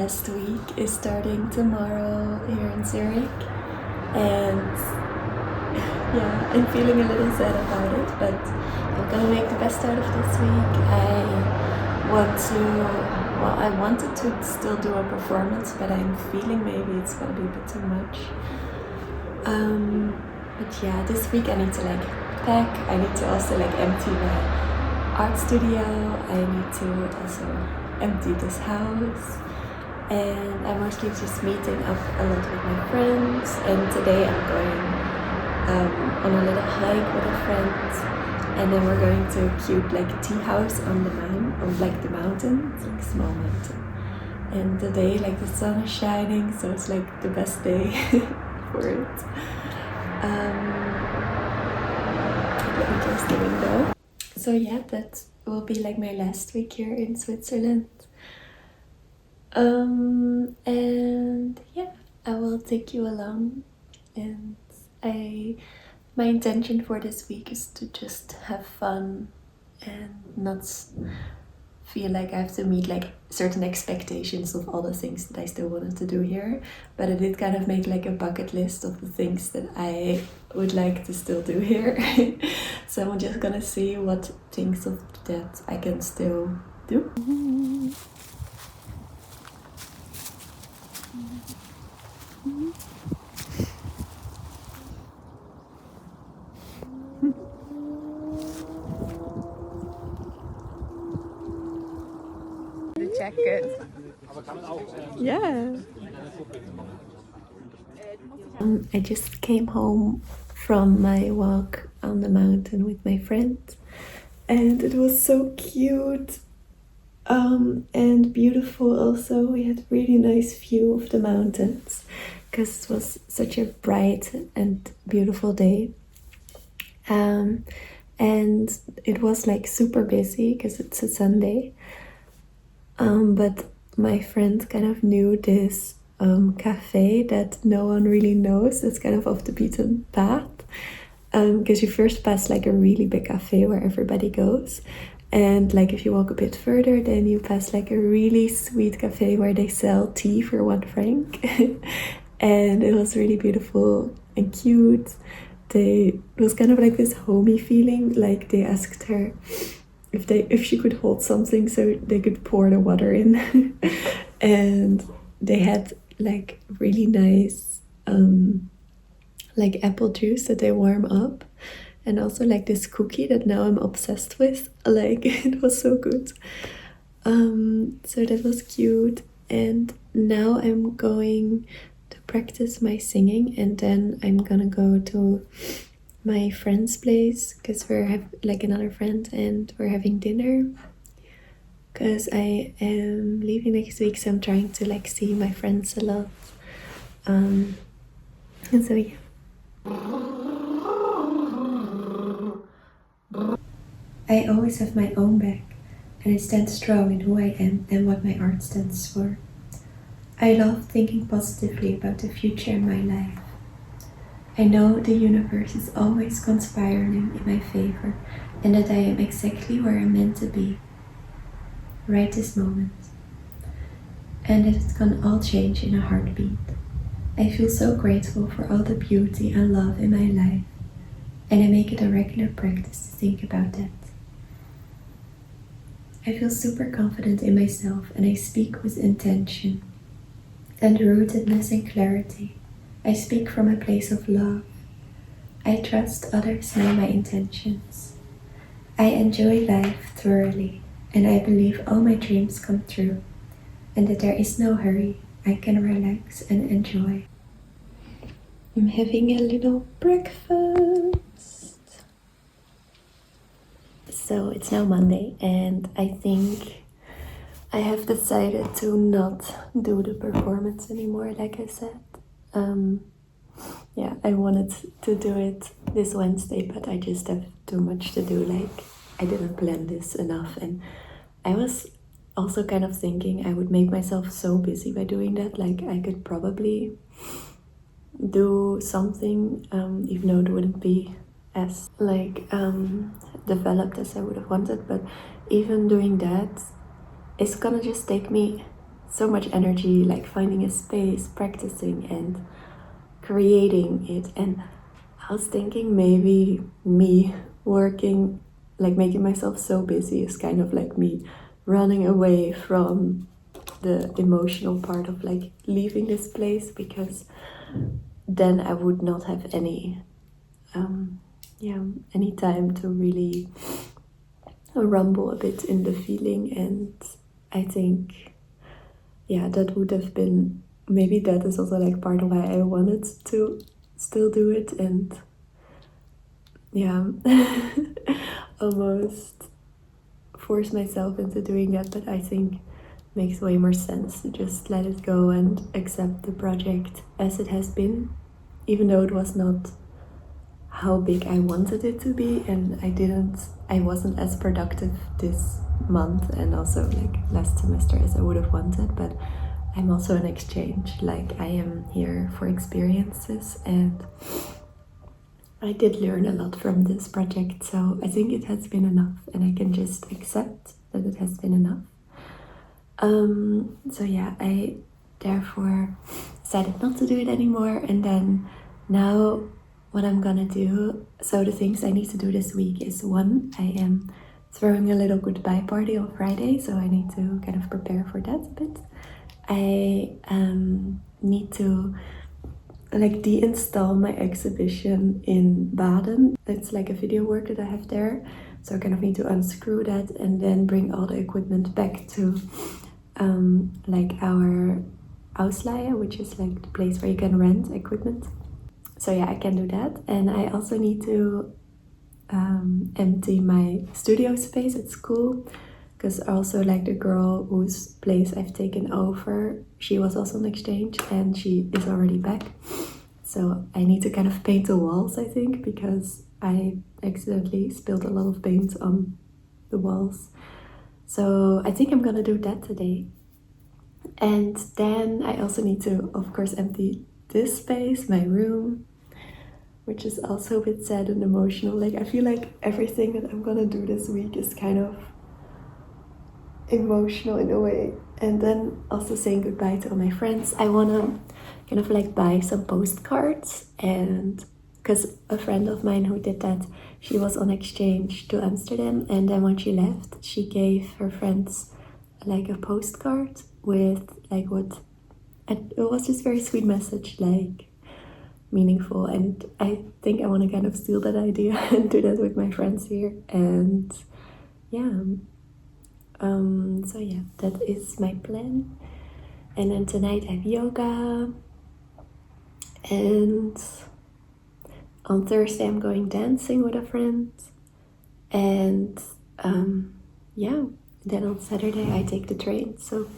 last week is starting tomorrow here in Zurich, and yeah, I'm feeling a little sad about it, but I'm gonna make the best out of this week. I wanted to still do a performance, but I'm feeling maybe it's gonna be a bit too much. But yeah, this week I need to like pack. I need to also like empty my art studio. I need to also empty this house, and I'm mostly just meeting up a lot with my friends. And today I'm going on a little hike with a friend, and then we're going to a cute like tea house on the mountain. It's like a small mountain, and today like the sun is shining, so it's like the best day for it. Let me close the window. So yeah, that will be like my last week here in Switzerland. And yeah, I will take you along, and my intention for this week is to just have fun and not feel like I have to meet like certain expectations of all the things that I still wanted to do here, but I did kind of make like a bucket list of the things that I would like to still do here. So I'm just gonna see what things of that I can still do. Check it. Yeah. I just came home from my walk on the mountain with my friends, and it was so cute and beautiful. Also, we had a really nice view of the mountains because it was such a bright and beautiful day. And it was like super busy because it's a Sunday. But my friend kind of knew this cafe that no one really knows. It's kind of off the beaten path, because you first pass like a really big cafe where everybody goes, and like if you walk a bit further, then you pass like a really sweet cafe where they sell tea for 1 franc. And it was really beautiful and cute. It was kind of like this homey feeling. Like they asked her if she could hold something so they could pour the water in. And they had like really nice like apple juice that they warm up, and also like this cookie that now I'm obsessed with. Like it was so good. So that was cute. And now I'm going to practice my singing, and then I'm gonna go to my friend's place because we're like another friend, and we're having dinner because I am leaving next week, so I'm trying to like see my friends a lot. And so yeah. I always have my own back, and I stand strong in who I am and what my art stands for. I love thinking positively about the future in my life. I know the universe is always conspiring in my favor, and that I am exactly where I'm meant to be, right this moment. And that it can all change in a heartbeat. I feel so grateful for all the beauty and love in my life, and I make it a regular practice to think about that. I feel super confident in myself, and I speak with intention and rootedness and clarity. I speak from a place of love. I trust others know my intentions. I enjoy life thoroughly, and I believe all my dreams come true, and that there is no hurry. I can relax and enjoy. I'm having a little breakfast. So it's now Monday, and I think I have decided to not do the performance anymore, like I said. Yeah, I wanted to do it this Wednesday, but I just have too much to do. Like, I didn't plan this enough, and I was also kind of thinking I would make myself so busy by doing that. Like, I could probably do something, even though it wouldn't be as like developed as I would have wanted, but even doing that, it's gonna just take me so much energy, like finding a space, practicing and creating it. And I was thinking maybe me working, like making myself so busy is kind of like me running away from the emotional part of like leaving this place, because then I would not have any any time to really rumble a bit in the feeling. And I think that would have been, maybe that is also like part of why I wanted to still do it, and almost force myself into doing that. But I think it makes way more sense to just let it go and accept the project as it has been, even though it was not how big I wanted it to be, and I wasn't as productive this month and also like last semester as I would have wanted. But I'm also an exchange, like I am here for experiences, and I did learn a lot from this project, so I think it has been enough, and I can just accept that it has been enough. I therefore decided not to do it anymore. And then now what I'm gonna do, so the things I need to do this week is, one, I am throwing a little goodbye party on Friday, so I need to kind of prepare for that a bit. I need to like deinstall my exhibition in Baden. It's like a video work that I have there, so I kind of need to unscrew that and then bring all the equipment back to like our Ausleihe, which is like the place where you can rent equipment. So yeah, I can do that. And I also need to empty my studio space at school, because also like the girl whose place I've taken over, she was also on exchange and she is already back. So I need to kind of paint the walls, I think, because I accidentally spilled a lot of paint on the walls. So I think I'm gonna do that today. And then I also need to, of course, empty this space, my room, which is also a bit sad and emotional. Like I feel like everything that I'm gonna do this week is kind of emotional in a way. And then also saying goodbye to all my friends. I wanna kind of like buy some postcards, and because a friend of mine who did that, she was on exchange to Amsterdam, and then when she left, she gave her friends like a postcard with like what, and it was just very sweet message, like meaningful. And I think I want to kind of steal that idea and do that with my friends here. And that is my plan. And then tonight I have yoga, and on Thursday I'm going dancing with a friend, and then on Saturday I take the train. So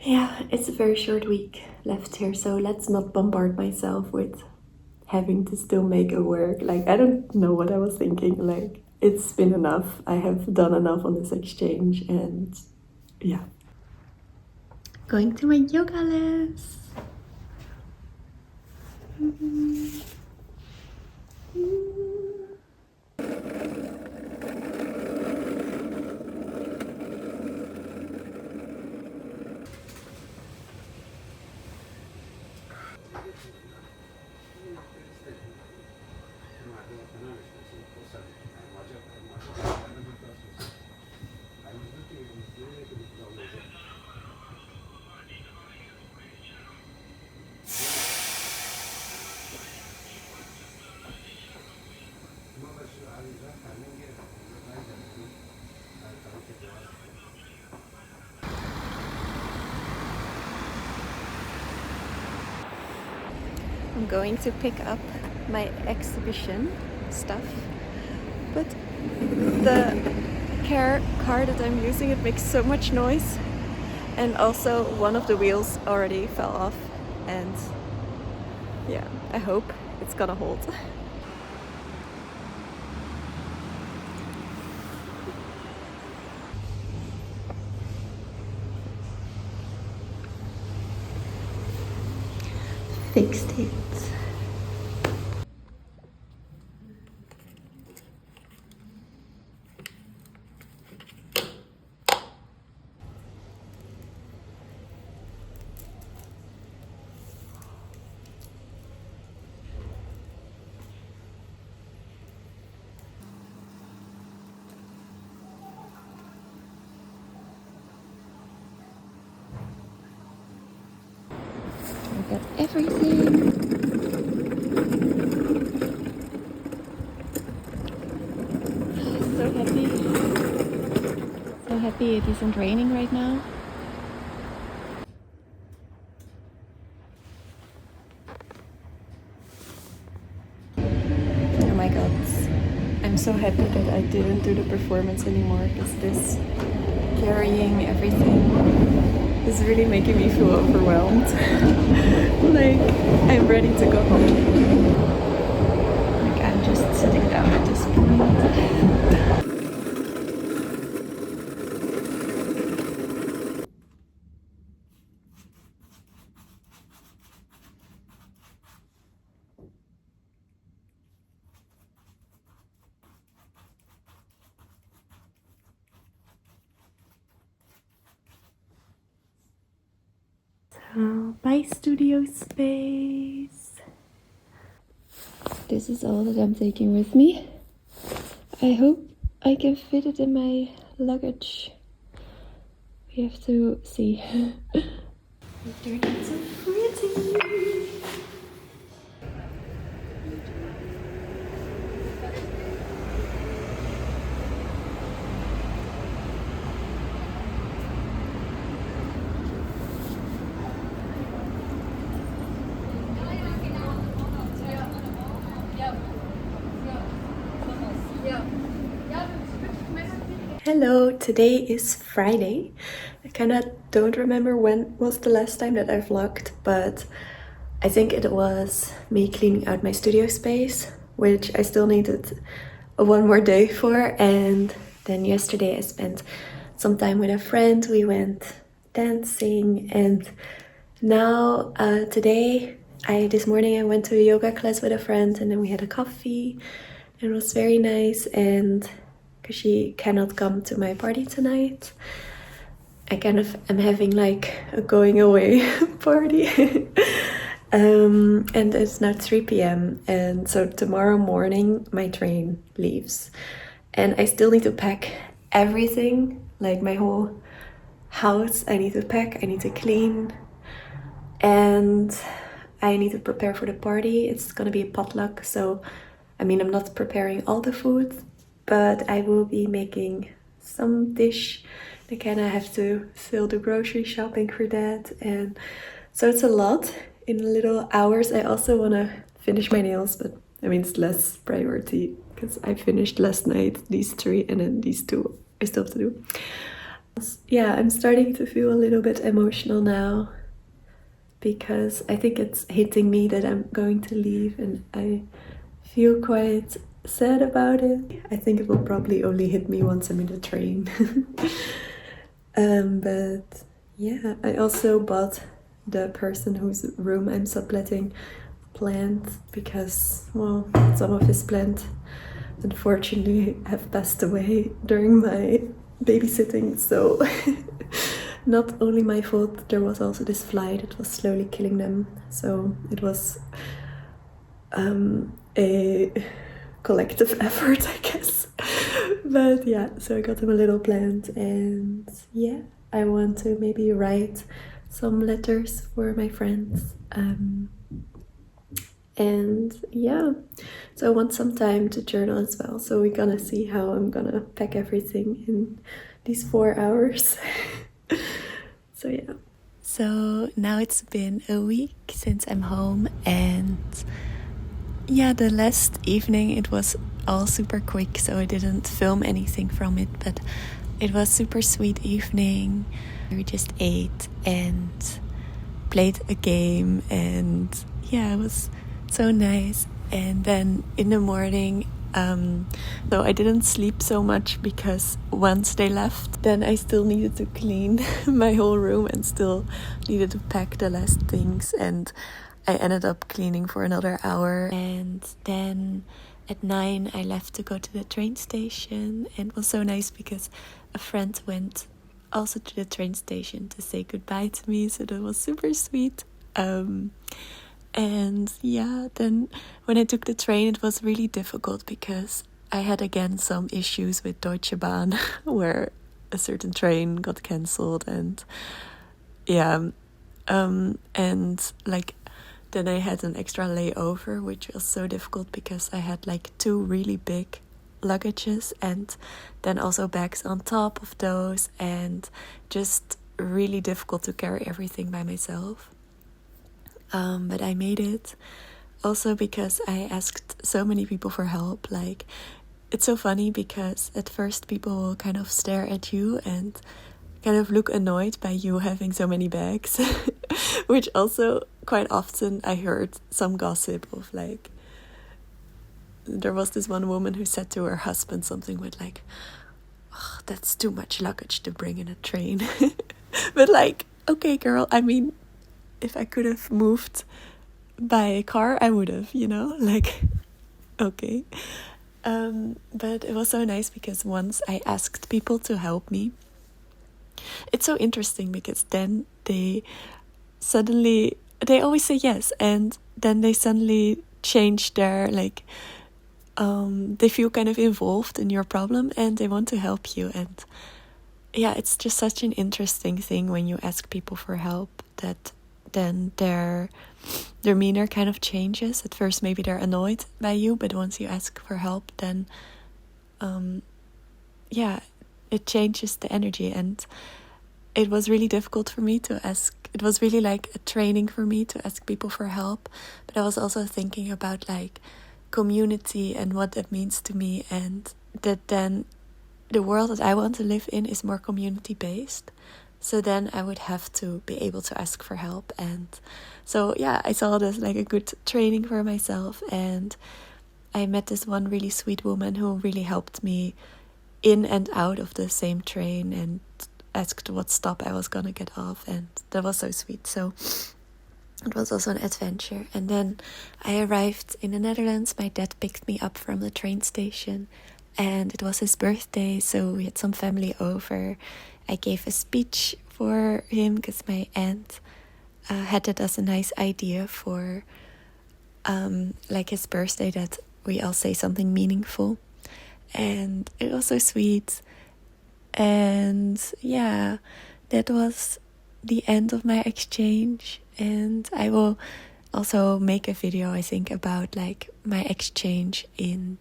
yeah, it's a very short week left here, so let's not bombard myself with having to still make it work. Like, I don't know what I was thinking. Like, it's been enough. I have done enough on this exchange, and yeah. Going to my yoga class. I'm going to pick up my exhibition stuff, but the car that I'm using, it makes so much noise, and also one of the wheels already fell off, and yeah, I hope it's gonna hold. Fixed it. got everything. So happy. So happy it isn't raining right now. Oh my god. I'm so happy that I didn't do the performance anymore, because this carrying everything is really making me feel overwhelmed. Like, I'm ready to go home. Like, I'm just sitting down at this point. So, bye studio space. This is all that I'm taking with me. I hope I can fit it in my luggage. We have to see. They're not so pretty. Hello, today is Friday. I kinda don't remember when was the last time that I vlogged, but I think it was me cleaning out my studio space, which I still needed one more day for. And then yesterday I spent some time with a friend. We went dancing, and now today this morning I went to a yoga class with a friend, and then we had a coffee. It was very nice, and because she cannot come to my party tonight, I kind of am having like a going away party. And it's now 3 p.m. and so tomorrow morning my train leaves, and I still need to pack everything, like my whole house. I need to pack, I need to clean, and I need to prepare for the party. It's gonna be a potluck, so I mean, I'm not preparing all the food, but I will be making some dish. I kind of have to still do grocery shopping for that, and so it's a lot in little hours. I also want to finish my nails, but I mean, it's less priority because I finished last night these 3, and then these 2 I still have to do. Yeah, I'm starting to feel a little bit emotional now, because I think it's hitting me that I'm going to leave, and I feel quite sad about it. I think it will probably only hit me once I'm in the train. But yeah, I also bought the person whose room I'm subletting a plant, because, well, some of his plants unfortunately have passed away during my babysitting, so not only my fault, there was also this fly that was slowly killing them, so it was a collective effort, I guess. But yeah, so I got him a little plant, and yeah, I want to maybe write some letters for my friends. And yeah, so I want some time to journal as well, so we're gonna see how I'm gonna pack everything in these 4 hours. So yeah. So now it's been a week since I'm home, and yeah, the last evening it was all super quick, so I didn't film anything from it, but it was super sweet evening. We just ate and played a game, and yeah, it was so nice. And then in the morning, so I didn't sleep so much, because once they left, then I still needed to clean my whole room and still needed to pack the last things, and I ended up cleaning for another hour. And then at 9 I left to go to the train station, and it was so nice because a friend went also to the train station to say goodbye to me, so that was super sweet. And yeah, then when I took the train, it was really difficult because I had again some issues with Deutsche Bahn where a certain train got cancelled, and yeah, And like then I had an extra layover, which was so difficult because I had like 2 really big luggages and then also bags on top of those, and just really difficult to carry everything by myself. But I made it. Also because I asked so many people for help. Like, it's so funny because at first people will kind of stare at you and kind of look annoyed by you having so many bags. Which also quite often I heard some gossip of like, there was this one woman who said to her husband something with like, oh, that's too much luggage to bring in a train. But like, okay girl, I mean, if I could have moved by a car, I would have, you know, like, okay. But it was so nice because once I asked people to help me, it's so interesting because then they always say yes, and then they suddenly change their like, they feel kind of involved in your problem and they want to help you. And yeah, it's just such an interesting thing when you ask people for help, that then their demeanor kind of changes. At first maybe they're annoyed by you, but once you ask for help, then yeah, it changes the energy. And it was really difficult for me to ask. It was really like a training for me to ask people for help. But I was also thinking about like community and what that means to me, and that then the world that I want to live in is more community based. So then I would have to be able to ask for help. And so yeah, I saw this like a good training for myself. And I met this one really sweet woman who really helped me in and out of the same train and asked what stop I was gonna get off, and that was so sweet. So it was also an adventure. And then I arrived in the Netherlands. My dad picked me up from the train station, and it was his birthday, so we had some family over. I gave a speech for him because my aunt had it as a nice idea for like his birthday, that we all say something meaningful. And it was so sweet. And yeah, that was the end of my exchange. And I will also make a video, I think, about like my exchange in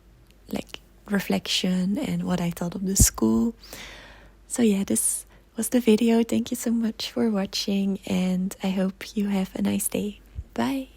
like reflection and what I thought of the school. So yeah, this was the video. Thank you so much for watching, and I hope you have a nice day. Bye.